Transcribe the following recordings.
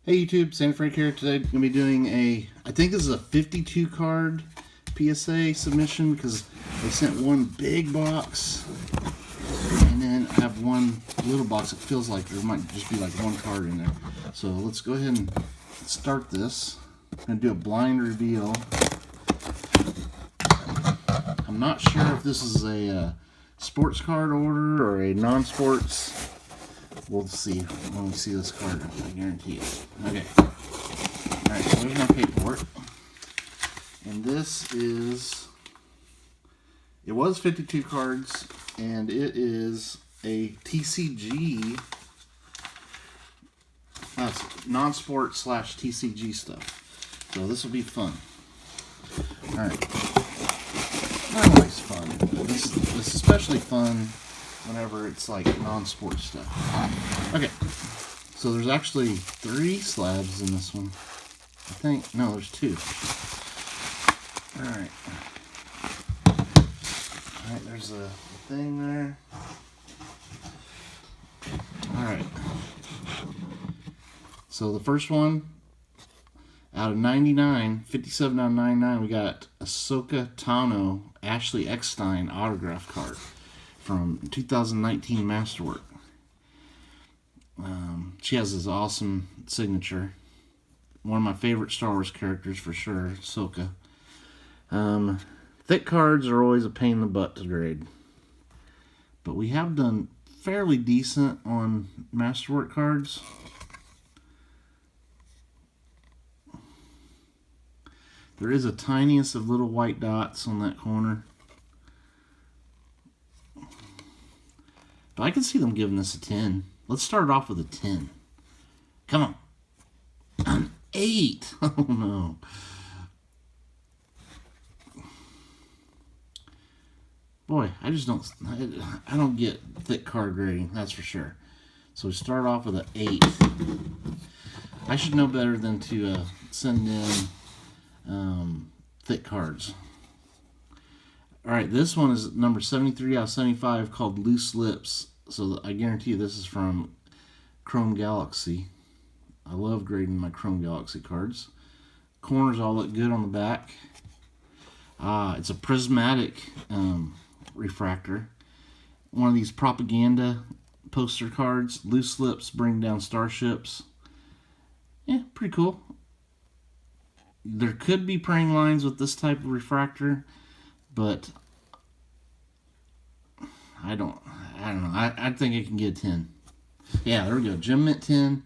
Hey YouTube, Sandy Frank here. Today I'm going to be doing I think this is a 52 card PSA submission because they sent one big box and then I have one little box. It feels like there might just be like one card in there. So let's go ahead and start this. I'm going to do a blind reveal. I'm not sure if this is a sports card order or a non-sports. We'll see when we see this card, I guarantee it. Okay. Alright, so there's my paperwork. And this is, it was 52 cards, and it is a TCG, non-sport / TCG stuff. So this will be fun. Alright. Always fun. This is especially fun whenever it's like non-sport stuff. Okay, so there's actually 3 slabs in this one. I think, no, there's 2. Alright. Alright, there's a thing there. Alright. So the first one, out of 99, 57 out of 99, we got Ahsoka Tano Ashley Eckstein autograph card from 2019 Masterwork. She has this awesome signature. One of my favorite Star Wars characters for sure, Ahsoka. Thick cards are always a pain in the butt to grade. But we have done fairly decent on Masterwork cards. There is a tiniest of little white dots on that corner. But I can see them giving this a 10. Let's start off with a 10. Come on. An 8. Oh no. Boy, I just don't, I don't get thick card grading, that's for sure. So we start off with an 8. I should know better than to send in thick cards. Alright, this one is number 73 out of 75 called Loose Lips. So I guarantee you this is from Chrome Galaxy. I love grading my Chrome Galaxy cards. Corners all look good on the back. It's a prismatic refractor. One of these propaganda poster cards. Loose Lips bring down starships. Yeah, pretty cool. There could be praying lines with this type of refractor, but I don't know. I think it can get a 10. Yeah, there we go. Gem Mint 10.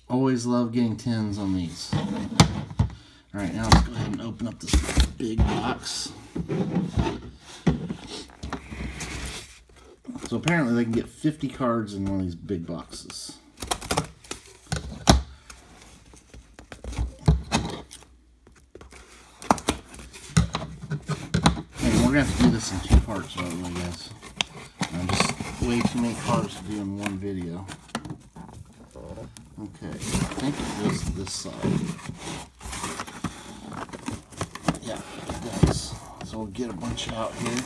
Always love getting 10s on these. Alright, now let's go ahead and open up this big box. So apparently they can get 50 cards in one of these big boxes. And we're going to have to do this in 2 parts, by the way, guys. Just way too many cards to do in one video. Okay, I think it goes to this side. Yeah, it does. So we'll get a bunch out here.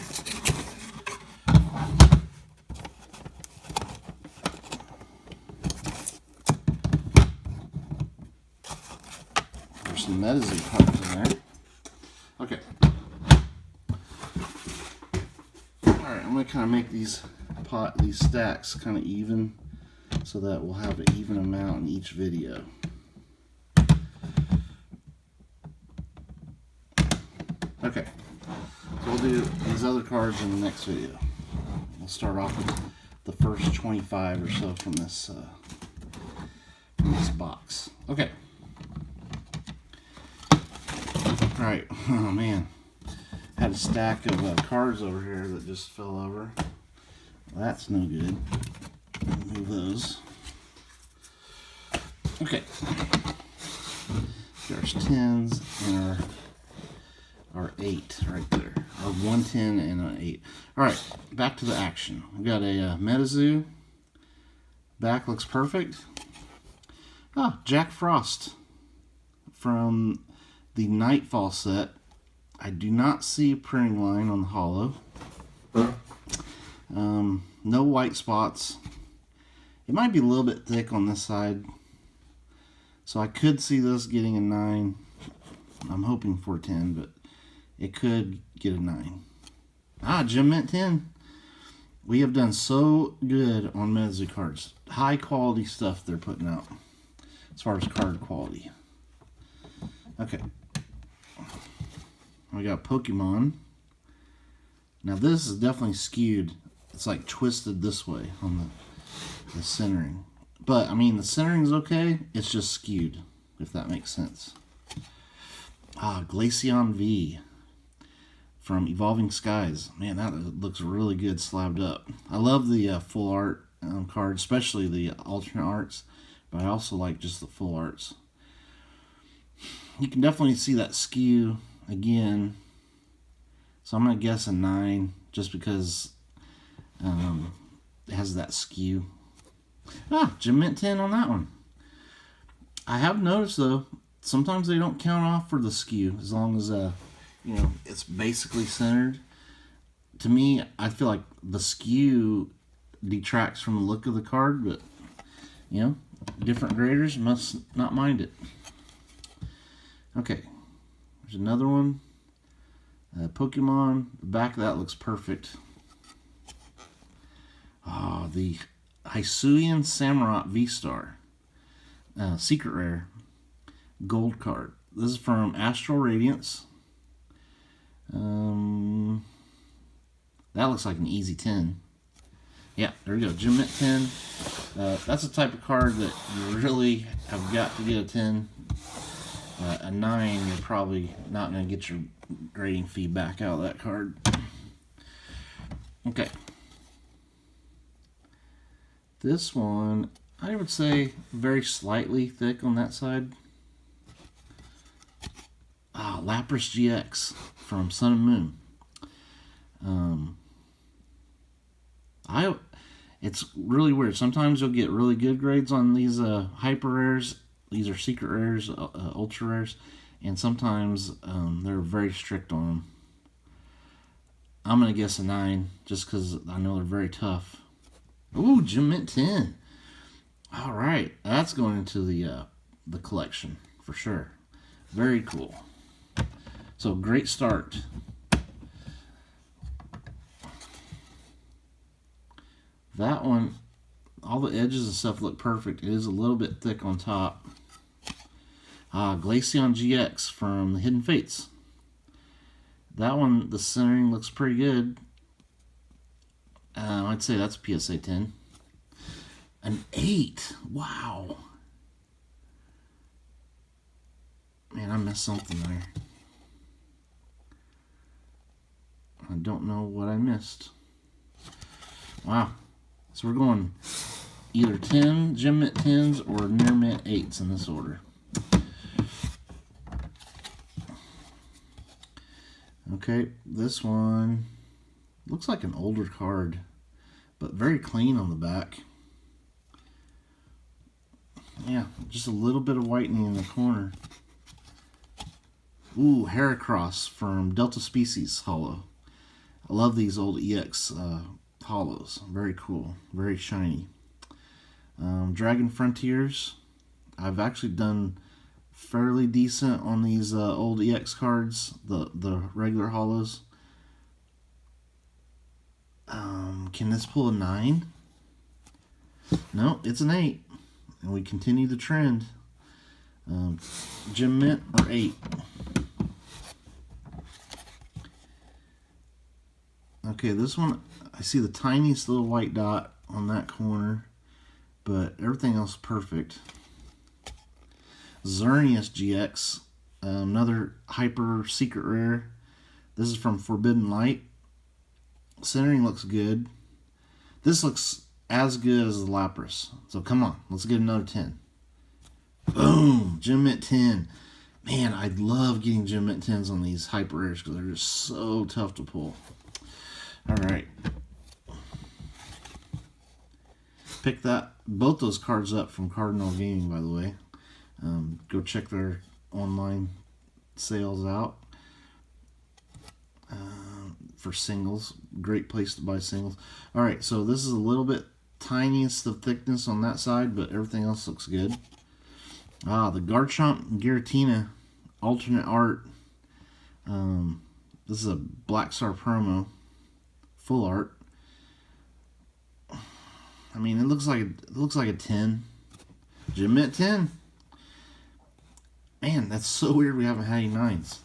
There's some medicine cards in there. Okay. Alright, I'm going to kind of make these stacks kind of even so that we'll have an even amount in each video. Okay, so we'll do these other cards in the next video. We'll start off with the first 25 or so from this box. Okay. Alright, oh man. Had a stack of cards over here that just fell over. Well, that's no good. Move of those. Okay. There's 10s and our 8 right there. Our 110 and an 8. Alright, back to the action. We got a Metazoo. Back looks perfect. Ah, Jack Frost from the Nightfall set. I do not see a printing line on the hollow. No white spots. It might be a little bit thick on this side. So I could see this getting a 9. I'm hoping for a 10, but it could get a 9. Ah, Gem Mint 10. We have done so good on Metazoo cards. High quality stuff they're putting out as far as card quality. Okay. We got Pokemon. Now this is definitely skewed. It's like twisted this way on the centering. But, I mean, the centering's okay. It's just skewed, if that makes sense. Ah, Glaceon V from Evolving Skies. Man, that looks really good slabbed up. I love the full art cards, especially the alternate arts. But I also like just the full arts. You can definitely see that skew again. So I'm going to guess a 9 just because it has that skew. Ah, Gem Mint 10 on that one. I have noticed though, sometimes they don't count off for the skew as long as you know, it's basically centered. To me, I feel like the skew detracts from the look of the card, but you know, different graders must not mind it. Okay, there's another one. Pokemon. The back of that looks perfect. Ah, the Hisuian Samurott V-Star. Secret Rare. Gold card. This is from Astral Radiance. That looks like an easy 10. Yeah, there we go. Gem Mint 10. That's the type of card that you really have got to get a 10. A 9, you're probably not going to get your grading feedback out of that card. Okay. This one, I would say very slightly thick on that side. Ah, Lapras GX from Sun and Moon. It's really weird. Sometimes you'll get really good grades on these hyper rares. These are secret rares, ultra rares, and sometimes they're very strict on them. I'm going to guess a 9 just because I know they're very tough. Ooh, Gem Mint 10. All right, that's going into the collection for sure. Very cool. So great start. That one, all the edges and stuff look perfect. It is a little bit thick on top. Glaceon GX from the Hidden Fates. That one, the centering looks pretty good. I'd say that's a PSA 10. An 8. Wow. Man, I missed something there. I don't know what I missed. Wow. So we're going either 10 Gem Mint 10s or near mint 8s in this order. Okay, this one looks like an older card, but very clean on the back. Yeah, just a little bit of whitening in the corner. Ooh, Heracross from Delta Species Hollow. I love these old EX hollows. Very cool, very shiny. Dragon Frontiers. I've actually done fairly decent on these old EX cards, the regular hollows. Can this pull a 9? No, it's an 8. And we continue the trend. Gem Mint or 8. Okay, this one, I see the tiniest little white dot on that corner, but everything else is perfect. Xerneas GX, another hyper secret rare. This is from Forbidden Light. Centering looks good. This looks as good as the Lapras. So come on, let's get another 10. Boom! Gem Mint 10. Man, I love getting Gem Mint 10s on these hyper rares because they're just so tough to pull. Alright. Pick both those cards up from Cardinal Gaming, by the way. Go check their online sales out for singles. Great place to buy singles. Alright, so this is a little bit tiniest of thickness on that side, but everything else looks good. The Garchomp Giratina alternate art. This is a Black Star promo, full art. I mean, it looks like a 10. Gem Mint 10. Man, that's so weird we haven't had any 9s.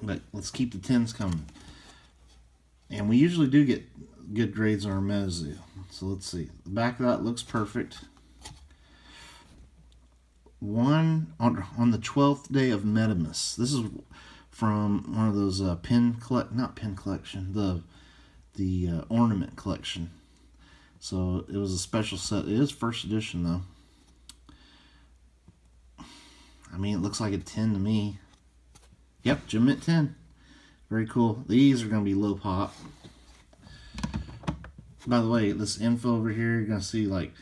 But let's keep the 10s coming. And we usually do get good grades on our Mezu. So let's see. The back of that looks perfect. One on the 12th day of Metamus. This is from one of those not pin collection, the ornament collection. So it was a special set. It is first edition though. I mean, it looks like a 10 to me. Yep, Gem Mint 10. Very cool. These are going to be low pop. By the way, this info over here, you're going to see like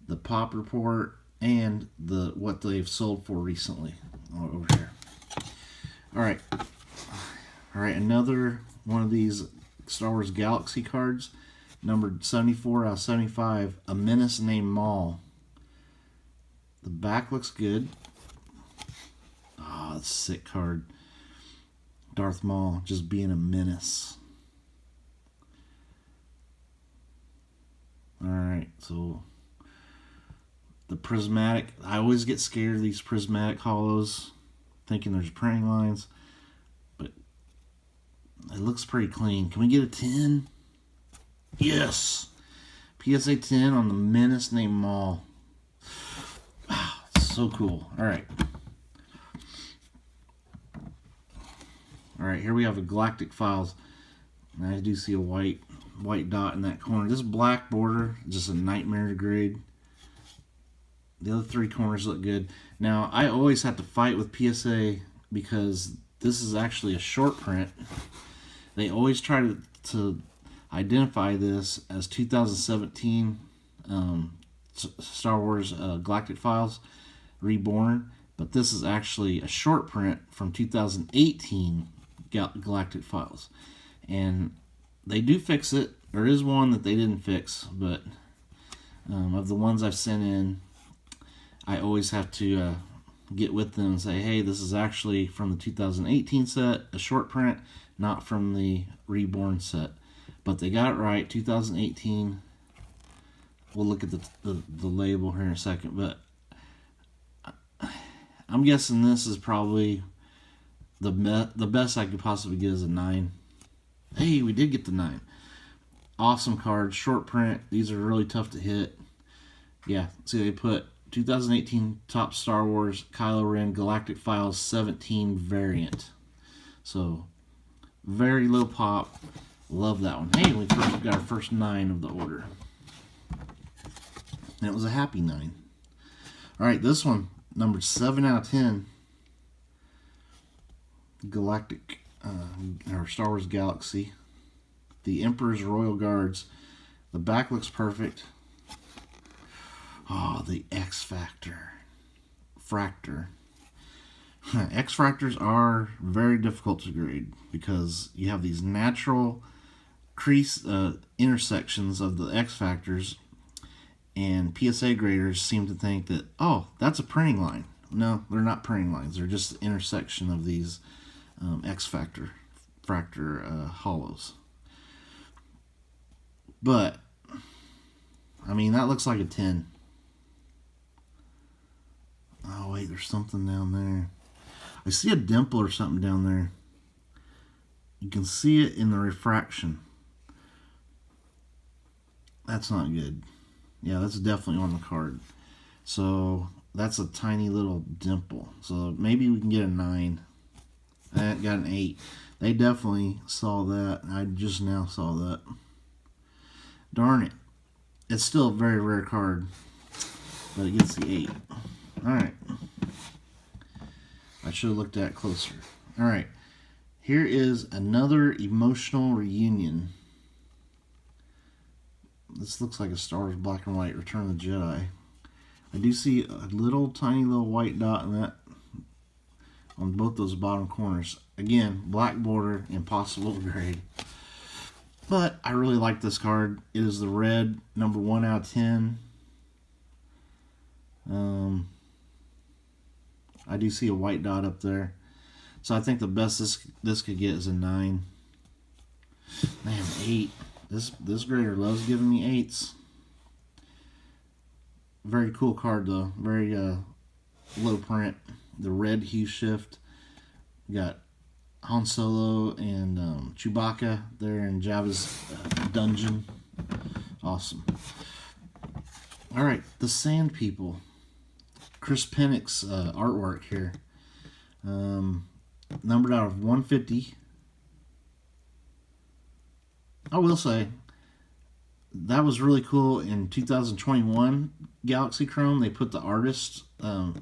the pop report and what they've sold for recently over here. All right, another one of these Star Wars Galaxy cards, numbered 74 out of 75. A menace named Maul. The back looks good. That's a sick card. Darth Maul just being a menace. Alright, so the prismatic. I always get scared of these prismatic hollows, thinking there's printing lines, but it looks pretty clean. Can we get a 10? Yes! PSA 10 on the menace named Maul. Wow, so cool. Alright. Alright, here we have a Galactic Files. And I do see a white dot in that corner. This black border, just a nightmare to grade. The other three corners look good. Now, I always have to fight with PSA because this is actually a short print. They always try to identify this as 2017 Star Wars Galactic Files Reborn, but this is actually a short print from 2018 Galactic Files. And they do fix it. There is one that they didn't fix, but of the ones I've sent in, I always have to get with them and say, hey, this is actually from the 2018 set, a short print, not from the Reborn set. But they got it right, 2018. We'll look at the label here in a second, but I'm guessing this is probably the best I could possibly get is a 9. Hey, we did get the 9. Awesome card, short print. These are really tough to hit. Yeah, see, they put 2018 Top Star Wars Kylo Ren Galactic Files 17 variant. So, very low pop. Love that one. Hey, we got our first 9 of the order. And it was a happy 9. Alright, this one, numbered 7 out of 10. Galactic, or Star Wars Galaxy. The Emperor's Royal Guards. The back looks perfect. Oh, the X Factor. Fractor. X Fractors are very difficult to grade because you have these natural crease intersections of the X Factors, and PSA graders seem to think that, oh, that's a printing line. No, they're not printing lines. They're just the intersection of these X Factor fractor hollows. But, I mean, that looks like a 10. Oh, wait, there's something down there. I see a dimple or something down there. You can see it in the refraction. That's not good. Yeah, that's definitely on the card. So, that's a tiny little dimple. So, maybe we can get a 9. That got an 8. They definitely saw that. I just now saw that. Darn it. It's still a very rare card, but it gets the 8. Alright. I should have looked at it closer. Alright. Here is another emotional reunion. This looks like a Star Wars Black and White Return of the Jedi. I do see a tiny little white dot in that on both those bottom corners. Again, black border, impossible to grade. But I really like this card. It is the red, number 1 out of 10. I do see a white dot up there. So I think the best this could get is a 9. Man, 8. This grader loves giving me 8s. Very cool card though. Very low print. The red hue shift. We got Han Solo and Chewbacca there in Jabba's dungeon. Awesome. Alright, the Sand People. Chris Pennick's artwork here. Numbered out of 150. I will say, that was really cool in 2021 Galaxy Chrome. They put the artist, the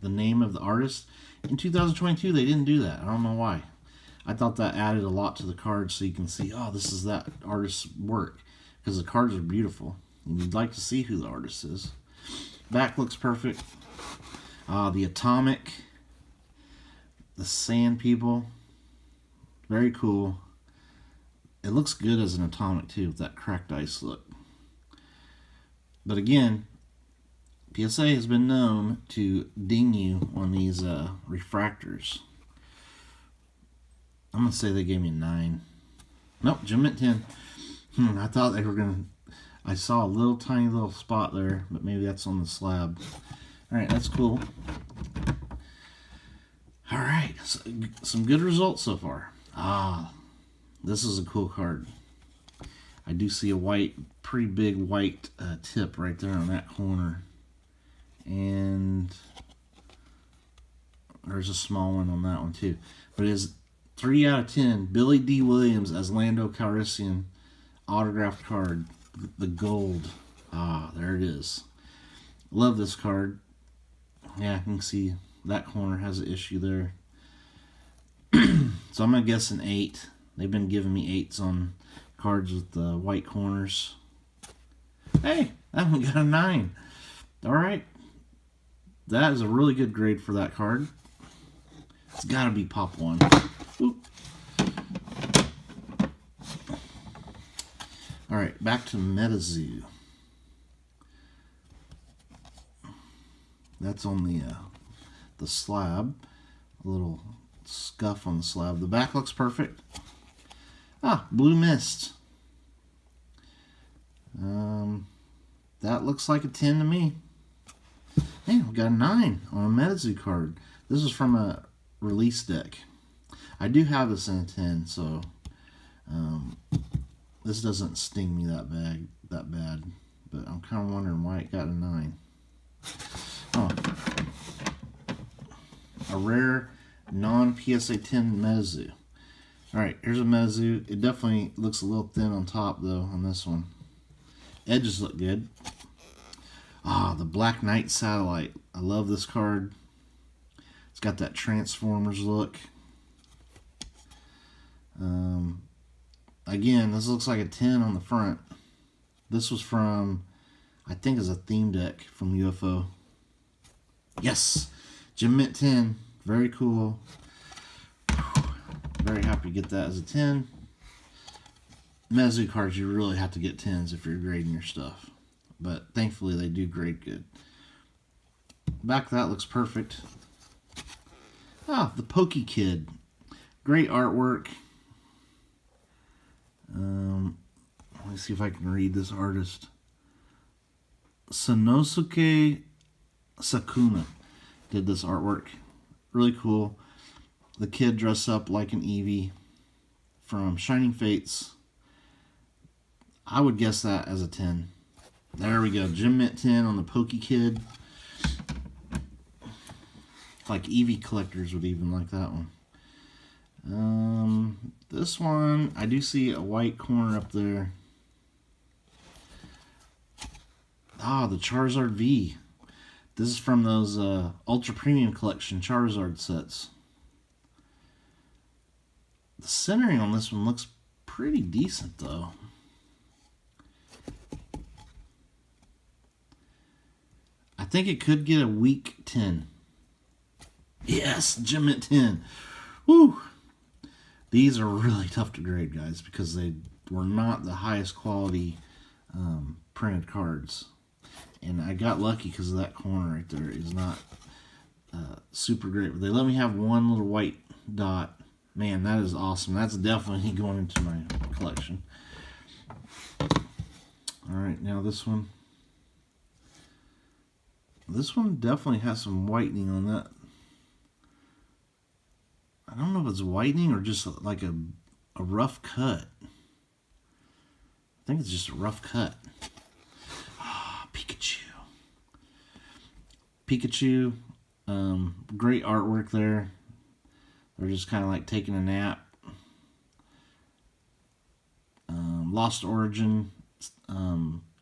name of the artist. In 2022, they didn't do that. I don't know why. I thought that added a lot to the card so you can see, oh, this is that artist's work. Because the cards are beautiful. And you'd like to see who the artist is. Back looks perfect. The Atomic. The Sand People. Very cool. It looks good as an Atomic too, with that cracked ice look. But again, PSA has been known to ding you on these refractors. I'm going to say they gave me a 9. Nope, Gem Mint 10. I thought they were going to... I saw a tiny little spot there, but maybe that's on the slab. Alright, that's cool. Alright, so, some good results so far. This is a cool card. I do see a pretty big white tip right there on that corner. And there's a small one on that one too. But it is 3 out of 10. Billy D. Williams as Lando Calrissian autographed card. The gold. There it is. Love this card. Yeah, I can see that corner has an issue there. So I'm going to guess an 8. They've been giving me 8s on cards with the white corners. Hey, that one got a 9. Alright. That is a really good grade for that card. It's got to be Pop 1. Alright, back to MetaZoo. That's on the slab. A little scuff on the slab. The back looks perfect. Blue Mist. That looks like a 10 to me. Hey, we got a 9 on a MetaZoo card. This is from a release deck. I do have this in a 10, so this doesn't sting me that bad. But I'm kind of wondering why it got a 9. A rare non-PSA 10 MetaZoo. Alright, here's a MetaZoo. It definitely looks a little thin on top, though, on this one. Edges look good. The Black Knight Satellite. I love this card. It's got that Transformers look. Again, this looks like a 10 on the front. This was from, I think it's a theme deck from UFO. Yes! Gem Mint 10. Very cool. Very happy to get that as a 10. MetaZoo cards, you really have to get 10s if you're grading your stuff. But thankfully they do grade good. Back of that looks perfect. The Pokey Kid. Great artwork. Let me see if I can read this artist. Sanosuke Sakuna did this artwork. Really cool. The kid dressed up like an Eevee from Shining Fates. I would guess that as a 10. There we go. Gem Mint 10 on the Pokey Kid. Like Eevee collectors would even like that one. This one, I do see a white corner up there. Ah, the Charizard V. This is from those Ultra Premium Collection Charizard sets. The centering on this one looks pretty decent, though. I think it could get a weak 10. Yes, Gem Mint 10. Woo! These are really tough to grade, guys, because they were not the highest quality printed cards. And I got lucky because of that corner right there is not super great. But they let me have one little white dot. Man, that is awesome. That's definitely going into my collection. Alright, now this one. This one definitely has some whitening on that. I don't know if it's whitening or just like a rough cut. I think it's just a rough cut. Ah, Pikachu. Pikachu. Great artwork there. They're just kind of like taking a nap. Lost Origin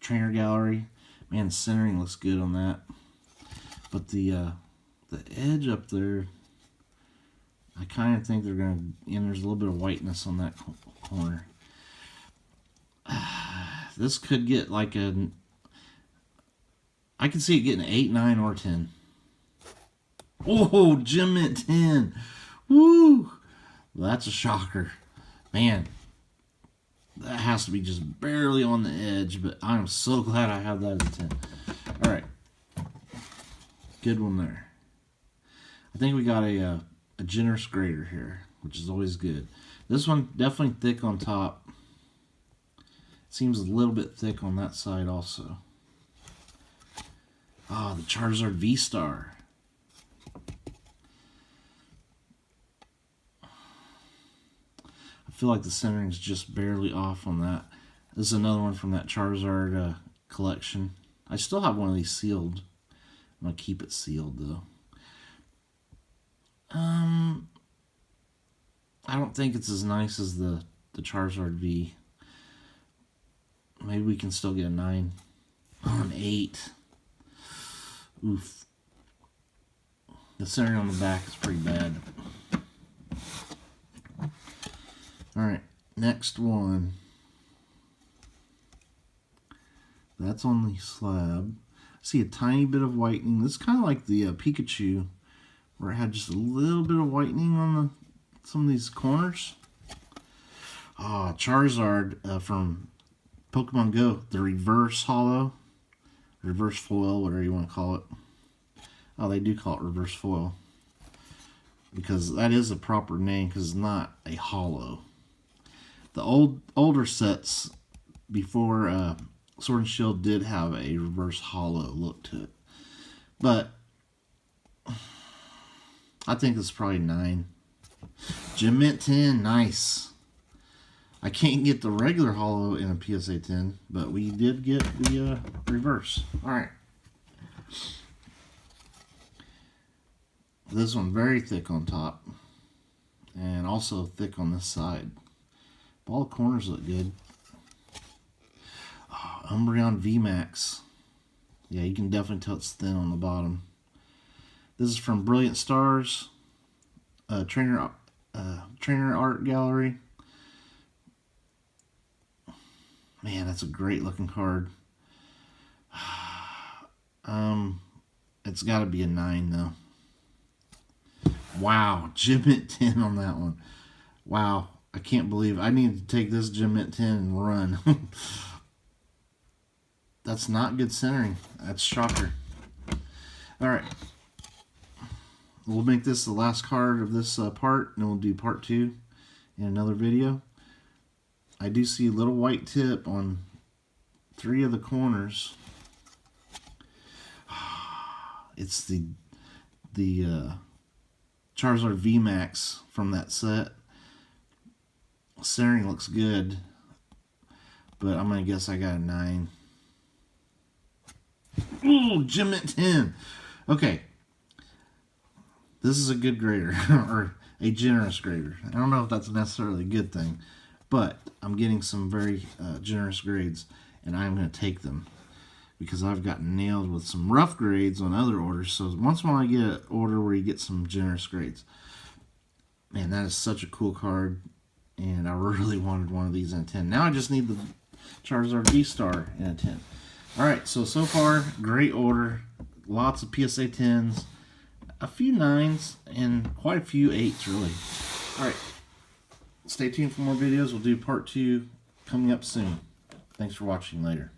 Trainer Gallery. Man, the centering looks good on that. But the edge up there, I kind of think they're going to, and there's a little bit of whiteness on that corner. This could get like a, I can see it getting an 8, 9, or 10. Oh, Gem Mint 10. Woo! That's a shocker. Man, that has to be just barely on the edge, but I'm so glad I have that as a 10. Alright. Good one there. I think we got a generous grader here, which is always good. This one definitely thick on top. Seems a little bit thick on that side also. Ah, the Charizard V-Star. I feel like the centering is just barely off on that. This is another one from that Charizard collection. I still have one of these sealed. I'm going to keep it sealed, though. I don't think it's as nice as the Charizard V. Maybe we can still get a 9. Oh, an 8. Oof. The centering on the back is pretty bad. Alright, next one. That's on the slab. I see a tiny bit of whitening. This is kind of like the Pikachu, where it had just a little bit of whitening on some of these corners. Ah, Charizard from Pokemon Go, the reverse holo, reverse foil, whatever you want to call it. Oh, they do call it reverse foil, because that is a proper name, because it's not a holo. The older sets before Sword and Shield did have a reverse holo look to it, but I think it's probably 9. Gem Mint 10, nice. I can't get the regular holo in a PSA 10, but we did get the reverse. Alright. This one very thick on top, and also thick on this side. All the corners look good. Oh, Umbreon VMAX. Yeah, you can definitely tell it's thin on the bottom. This is from Brilliant Stars, Trainer Art Gallery. Man, that's a great looking card. It's got to be a 9 though. Wow, Gem Mint 10 on that one. Wow, I can't believe I need to take this Gem Mint 10 and run. That's not good centering. That's shocker. Alright. We'll make this the last card of this part, and then we'll do part 2 in another video. I do see a little white tip on 3 of the corners. It's the Charizard VMAX from that set. Centering looks good, but I'm going to guess I got a 9. Ooh, Gem Mint 10. Okay. This is a good grader, or a generous grader. I don't know if that's necessarily a good thing, but I'm getting some very generous grades, and I'm going to take them. because I've gotten nailed with some rough grades on other orders. So once when I get an order where you get some generous grades. Man, that is such a cool card. And I really wanted one of these in a 10. Now I just need the Charizard V-Star in a 10. Alright, so far, great order. Lots of PSA 10s. A few 9s, and quite a few 8s, really. Alright, stay tuned for more videos. We'll do part 2 coming up soon. Thanks for watching. Later.